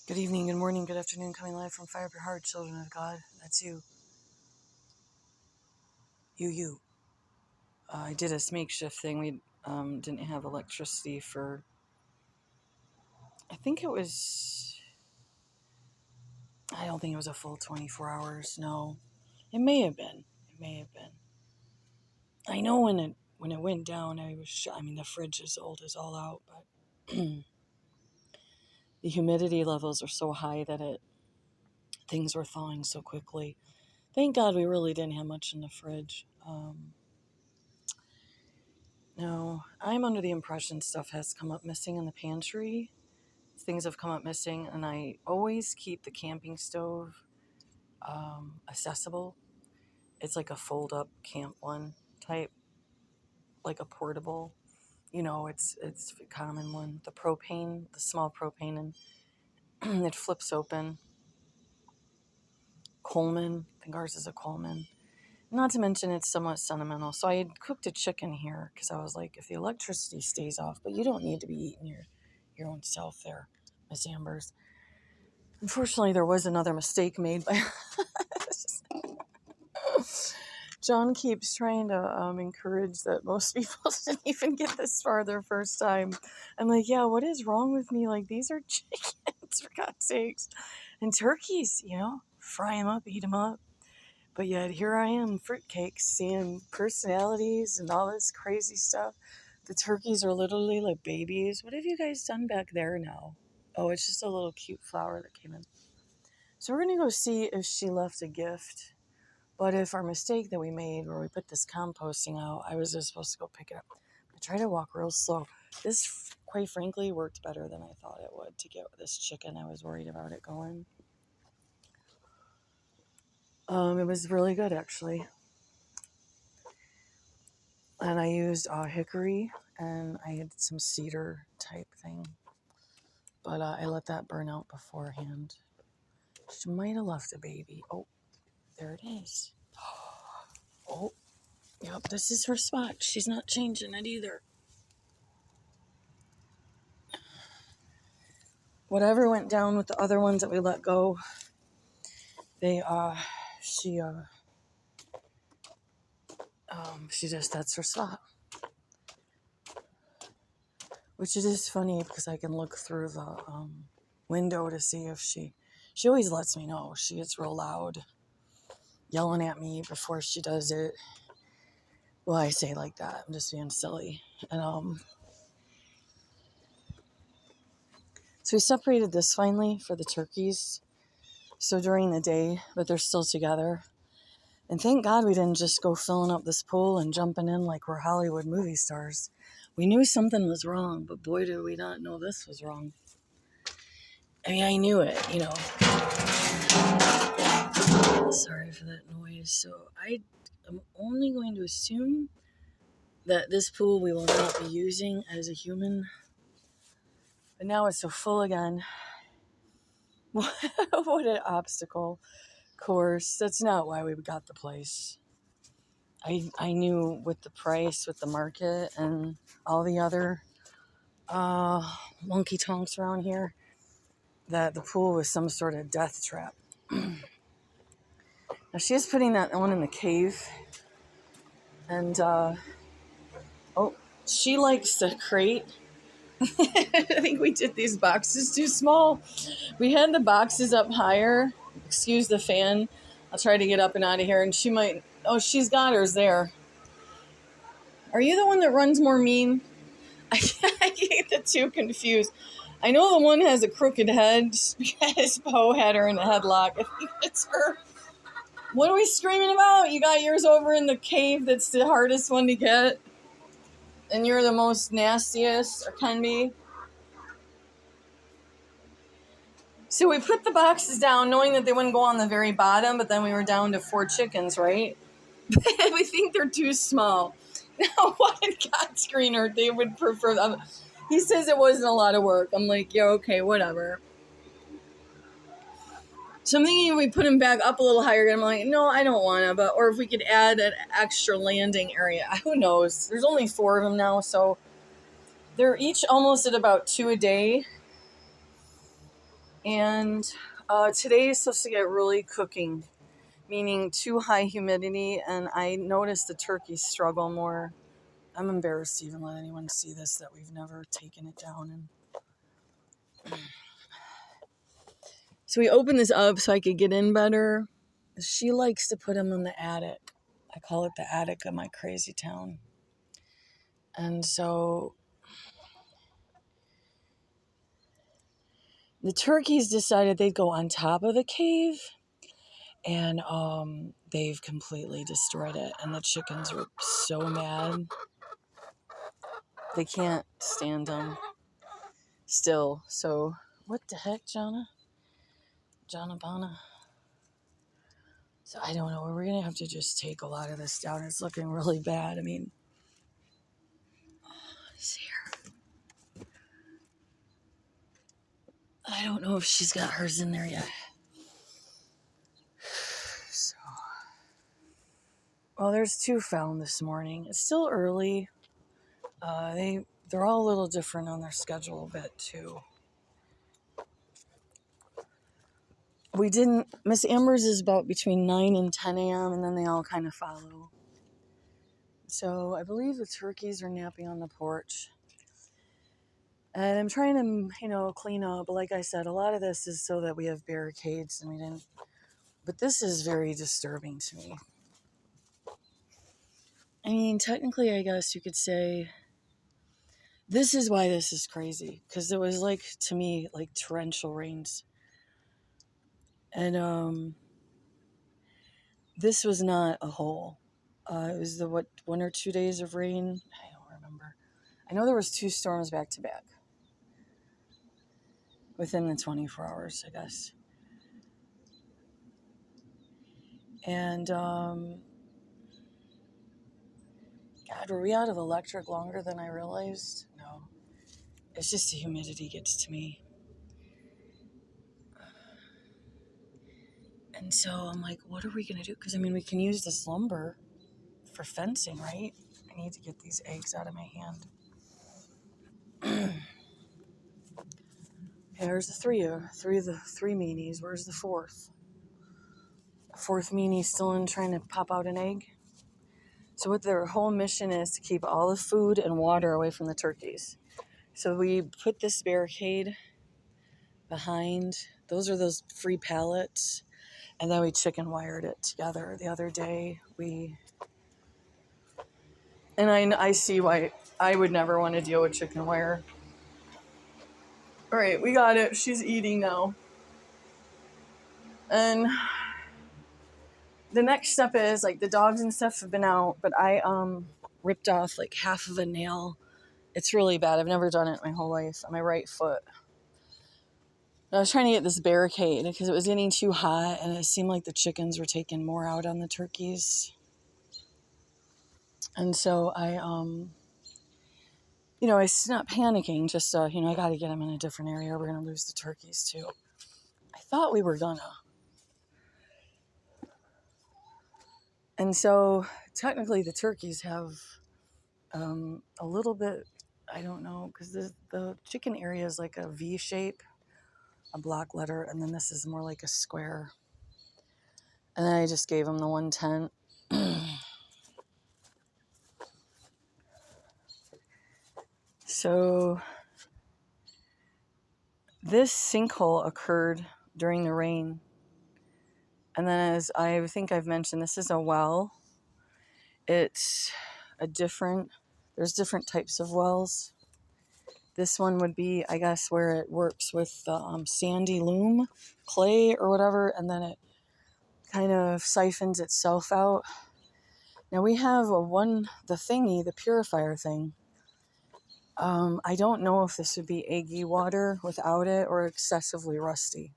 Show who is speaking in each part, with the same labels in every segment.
Speaker 1: Good evening, good morning, good afternoon, coming live from Fire Up Your Heart, children of God. That's you. You. I did a makeshift thing. We didn't have electricity for, I don't think it was a full 24 hours. No, it may have been. I know when it went down, the fridge is old as all out, but the humidity levels are so high that things were thawing so quickly. Thank God we really didn't have much in the fridge. No, I'm under the impression stuff has come up missing in the pantry. Things have come up missing, and I always keep the camping stove accessible. It's like a fold-up camp one type, like a portable. It's a common one. The small propane, and it flips open. Coleman, I think ours is a Coleman. Not to mention it's somewhat sentimental. So I had cooked a chicken here because I was like, if the electricity stays off, but you don't need to be eating your own self there, Miss Ambers. Unfortunately, there was another mistake made by John keeps trying to encourage that most people didn't even get this far their first time. I'm like, yeah, what is wrong with me? Like, these are chickens, for God's sakes. And turkeys, fry them up, eat them up. But yet here I am, fruitcakes, seeing personalities and all this crazy stuff. The turkeys are literally like babies. What have you guys done back there now? Oh, it's just a little cute flower that came in. So we're going to go see if she left a gift. But if our mistake that we made where we put this composting out, I was just supposed to go pick it up. I try to walk real slow. This, quite frankly, worked better than I thought it would to get this chicken. I was worried about it going. It was really good, actually. And I used hickory, and I had some cedar type thing. But I let that burn out beforehand. She might have left a baby. Oh, there it is. Oh, yep, this is her spot. She's not changing it either. Whatever went down with the other ones that we let go, that's her spot. Which it is funny because I can look through the window to see if she always lets me know. She gets real loud, yelling at me before she does it. Well, I say like that. I'm just being silly. And so we separated this finally for the turkeys. So during the day, but they're still together. And thank God we didn't just go filling up this pool and jumping in like we're Hollywood movie stars. We knew something was wrong, but boy, did we not know this was wrong. I mean, I knew it, Sorry for that noise. So I am only going to assume that this pool we will not be using as a human. But now it's so full again. What an obstacle course. That's not why we got the place. I knew with the price, with the market, and all the other monkey tonks around here, that the pool was some sort of death trap. Now she is putting that one in the cave, and she likes the crate. I think we did these boxes too small. We had the boxes up higher. Excuse the fan. I'll try to get up and out of here, and she might. Oh, she's got hers there. Are you the one that runs more mean? I get the two confused. I know the one has a crooked head because Poe had her in a headlock. I think it's her. What are we screaming about? You got yours over in the cave that's the hardest one to get? And you're the most nastiest, or can be? So we put the boxes down knowing that they wouldn't go on the very bottom, but then we were down to 4 chickens, right? We think they're too small. Now, what did God Screener? They would prefer them. He says it wasn't a lot of work. I'm like, yeah, okay, whatever. So I'm thinking if we put them back up a little higher, I'm like, no, I don't want to. Or if we could add an extra landing area. Who knows? There's only 4 of them now, so they're each almost at about 2 a day. And today is supposed to get really cooking, meaning too high humidity, and I noticed the turkeys struggle more. I'm embarrassed to even let anyone see this, that we've never taken it down. And so we opened this up so I could get in better. She likes to put them in the attic. I call it the attic of my crazy town. And so the turkeys decided they'd go on top of the cave, and they've completely destroyed it. And the chickens were so mad. They can't stand them still. So what the heck, Jonna Bonna? So I don't know. We're going to have to just take a lot of this down. It's looking really bad. I mean, let's see here. I don't know if she's got hers in there yet. So, well, there's 2 found this morning. It's still early. They're all a little different on their schedule a bit too. Miss Amber's is about between 9 and 10 a.m. and then they all kind of follow. So I believe the turkeys are napping on the porch. And I'm trying to, clean up. But like I said, a lot of this is so that we have barricades and we didn't. But this is very disturbing to me. I mean, technically, I guess you could say this is why this is crazy. Because it was to me, like torrential rains. And this was not a hole. It was 1 or 2 days of rain. I don't remember. I know there was 2 storms back to back within the 24 hours, I guess. And God, were we out of electric longer than I realized? No, it's just the humidity gets to me. And so I'm like, what are we gonna do? Because we can use this lumber for fencing, right? I need to get these eggs out of my hand. There's the three of the 3 meanies. Where's the 4th? The 4th meanie still in trying to pop out an egg. So what their whole mission is to keep all the food and water away from the turkeys. So we put this barricade behind. Those are those free pallets. And then we chicken wired it together the other day. I see why I would never want to deal with chicken wire. All right, we got it. She's eating now. And the next step is the dogs and stuff have been out, but I ripped off half of a nail. It's really bad. I've never done it my whole life on my right foot. I was trying to get this barricade because it was getting too hot and it seemed like the chickens were taking more out on the turkeys. And so I was not panicking, just, I got to get them in a different area or we're going to lose the turkeys too. I thought we were gonna. And so technically the turkeys have a little bit, I don't know, because the chicken area is like a V shape, a block letter, and then this is more like a square. And then I just gave them the 1 tent. So this sinkhole occurred during the rain. And then, as I think I've mentioned, this is a well. It's there's different types of wells. This one would be, I guess, where it works with the sandy loam, clay or whatever, and then it kind of siphons itself out. Now we have the purifier thing. I don't know if this would be eggy water without it or excessively rusty.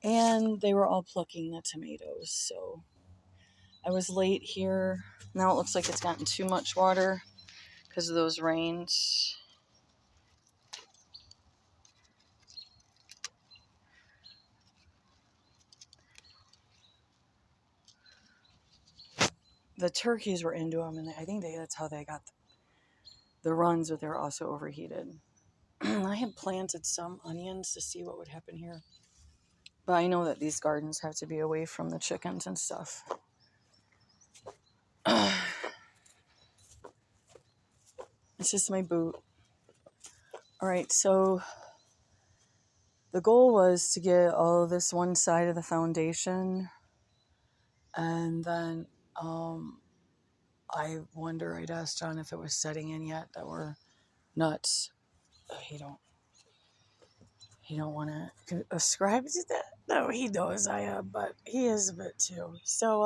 Speaker 1: And they were all plucking the tomatoes, so I was late here. Now it looks like it's gotten too much water because of those rains. The turkeys were into them, and I think that's how they got the runs, but they were also overheated. I had planted some onions to see what would happen here. But I know that these gardens have to be away from the chickens and stuff. It's just my boot. All right, so the goal was to get all of this one side of the foundation. And then I'd asked John if it was setting in yet, that we're nuts. He don't want to ascribe to that. No, he knows I am, but he is a bit too. So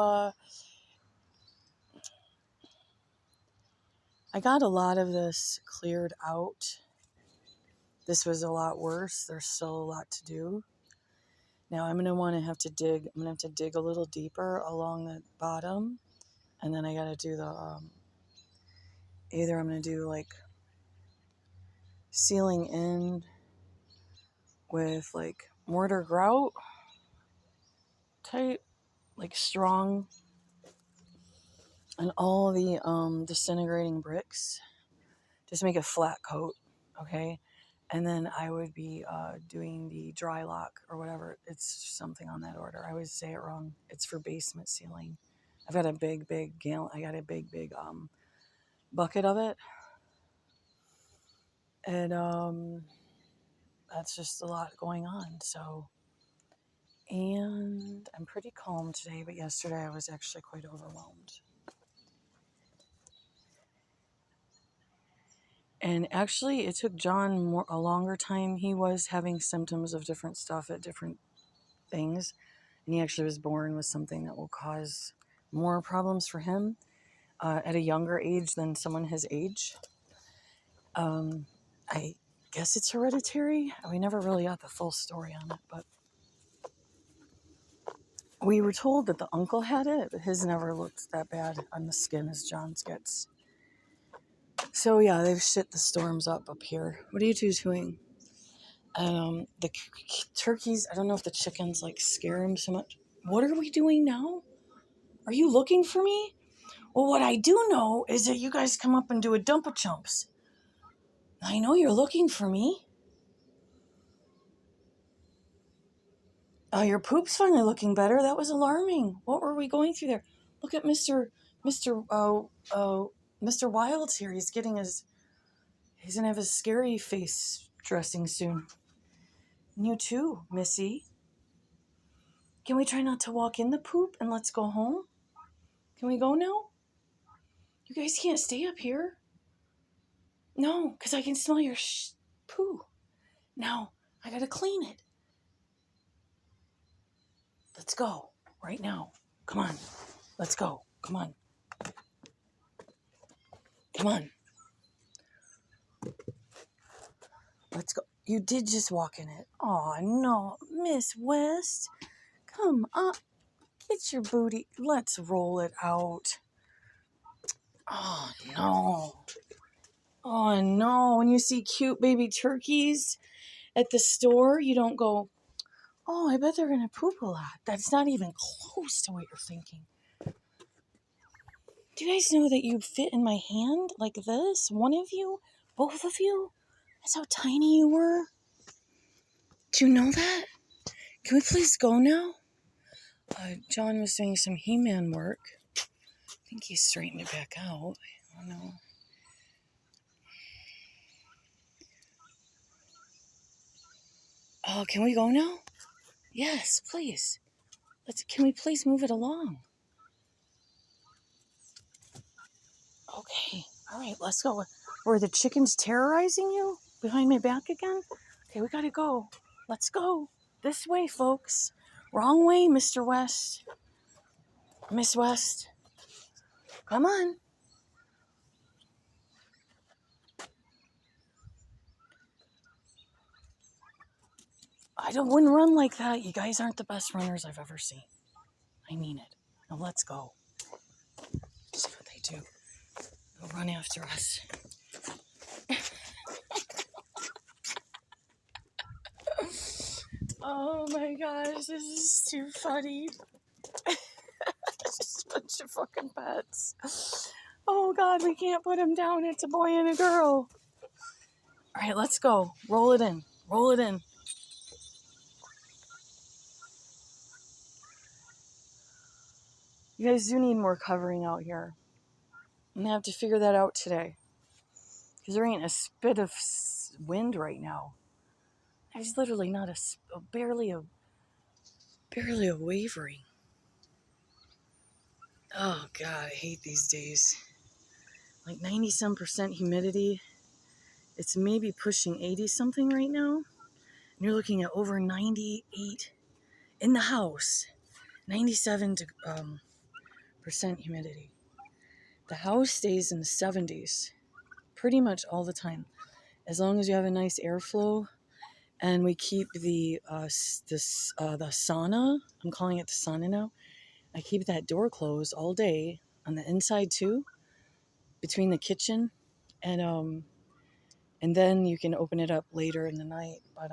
Speaker 1: I got a lot of this cleared out. This was a lot worse. There's still a lot to do. Now I'm gonna have to dig a little deeper along the bottom, and then I gotta do the either I'm gonna do like sealing in with like mortar grout type, like strong, and all the disintegrating bricks. Just make a flat coat, okay? And then I would be doing the dry lock or whatever. It's something on that order. I always say it wrong. It's for basement sealing. I've got a big gallon. I got a big bucket of it, and that's just a lot going on. So, and I'm pretty calm today, but yesterday I was actually quite overwhelmed. And actually, it took John a longer time. He was having symptoms of different stuff at different things. And he actually was born with something that will cause more problems for him at a younger age than someone his age. I guess it's hereditary. We never really got the full story on it, but we were told that the uncle had it, but his never looked that bad on the skin as John's gets. So yeah, they've shit the storms up here. What are you two doing? The turkeys, I don't know if the chickens like scare them so much. What are we doing now? Are you looking for me? Well, what I do know is that you guys come up and do a dump of chumps. I know you're looking for me. Your poop's finally looking better. That was alarming. What were we going through there? Look at Mr. Wilds here. He's gonna have his scary face dressing soon. And you too, Missy. Can we try not to walk in the poop and let's go home? Can we go now? You guys can't stay up here. No, because I can smell your poo. Now, I gotta clean it. Let's go. Right now. Come on. Let's go. Come on. Come on. Let's go. You did just walk in it. Oh, no. Miss West. Come on. Get your booty. Let's roll it out. Oh, no. Oh, no. When you see cute baby turkeys at the store, you don't go, oh, I bet they're going to poop a lot. That's not even close to what you're thinking. Do you guys know that you fit in my hand like this? One of you? Both of you? That's how tiny you were? Do you know that? Can we please go now? John was doing some He-Man work. I think he straightened it back out. I don't know. Oh, can we go now? Yes, please. Can we please move it along? Okay. All right, let's go. Were the chickens terrorizing you behind my back again? Okay, we gotta go. Let's go. This way, folks. Wrong way, Mr. West. Miss West. Come on. Wouldn't run like that. You guys aren't the best runners I've ever seen. I mean it. Now let's go. See what they do. They'll run after us. Oh my gosh, this is too funny. It's just a bunch of fucking pets. Oh god, we can't put them down. It's a boy and a girl. All right, let's go. Roll it in. Roll it in. You guys do need more covering out here. I'm going to have to figure that out today. Because there ain't a spit of wind right now. There's literally not barely a wavering. Oh, God, I hate these days. Like 90-some% humidity. It's maybe pushing 80-something right now. And you're looking at over 98 in the house. 97% humidity. The house stays in the 70s pretty much all the time. As long as you have a nice airflow. And we keep the sauna. I'm calling it the sauna now. I keep that door closed all day on the inside too, between the kitchen and then you can open it up later in the night. But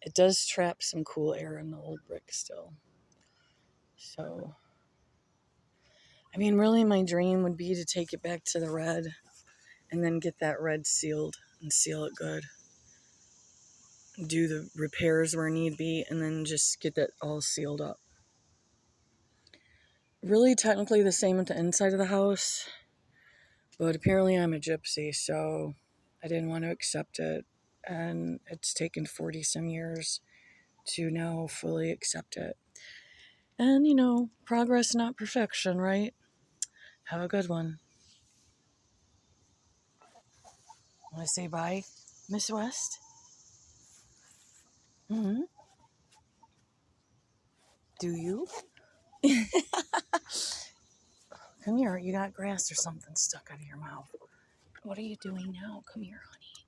Speaker 1: it does trap some cool air in the old brick still. So, I mean, really, my dream would be to take it back to the red, and then get that red sealed and seal it good. Do the repairs where need be, and then just get that all sealed up. Really technically the same at the inside of the house, but apparently I'm a gypsy, so I didn't want to accept it, and it's taken 40 some years to now fully accept it. And progress, not perfection, right? Have a good one. Want to say bye, Miss West? Mm-hmm. Do you? Come here, you got grass or something stuck out of your mouth. What are you doing now? Come here, honey.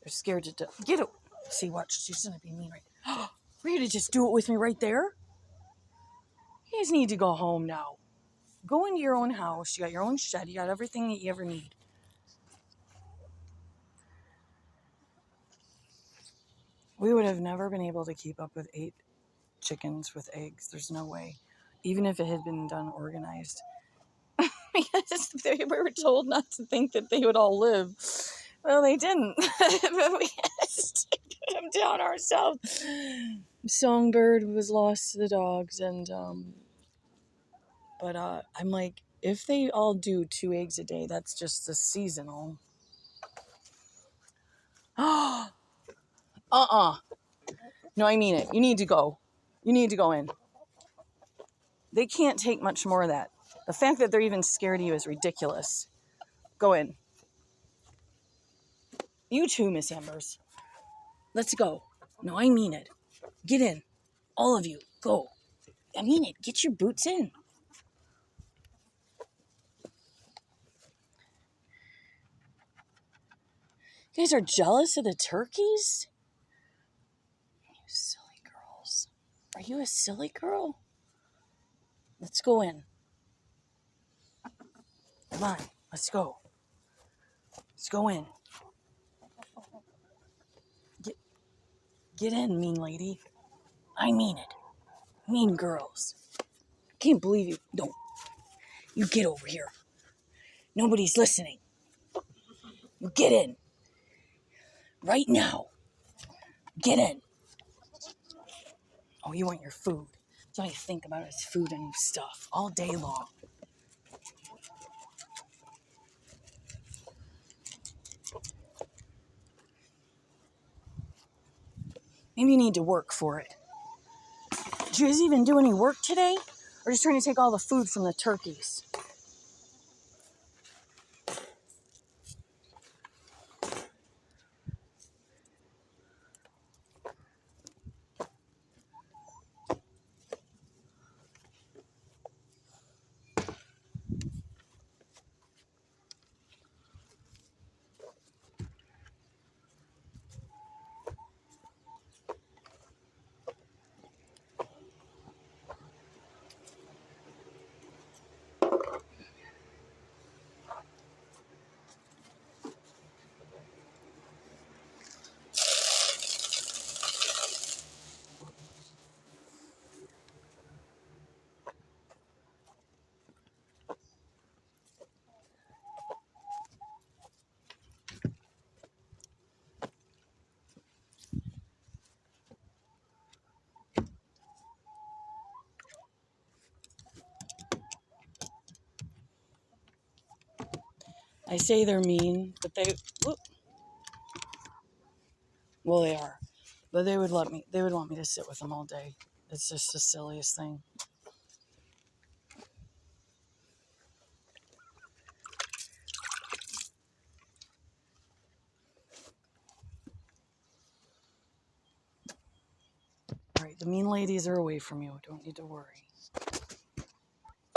Speaker 1: They're scared to death. Get it. See, watch. She's going to be mean right now. Were you to just do it with me right there? You guys need to go home now. Go into your own house. You got your own shed. You got everything that you ever need. We would have never been able to keep up with 8 chickens with eggs. There's no way. Even if it had been done organized. Because we were told not to think that they would all live. Well, they didn't. But we had to put them down ourselves. Songbird was lost to the dogs, and but I'm like, if they all do 2 eggs a day, that's just the seasonal. No, I mean it. You need to go. You need to go in. They can't take much more of that. The fact that they're even scared of you is ridiculous. Go in. You too, Miss Ambers. Let's go. No, I mean it. Get in. All of you. Go. I mean it. Get your boots in. You guys are jealous of the turkeys? You silly girls. Are you a silly girl? Let's go in. Come on. Let's go. Let's go in. Get in, mean lady. I mean it. Mean girls. I can't believe you. No. You get over here. Nobody's listening. You get in. Right now. Get in. Oh, you want your food. That's all you think about is food and stuff all day long. Maybe you need to work for it. Did you guys even do any work today? Or just trying to take all the food from the turkeys? I say they're mean, but whoop, well, they are. But they would want me to sit with them all day. It's just the silliest thing. All right, the mean ladies are away from you. Don't need to worry.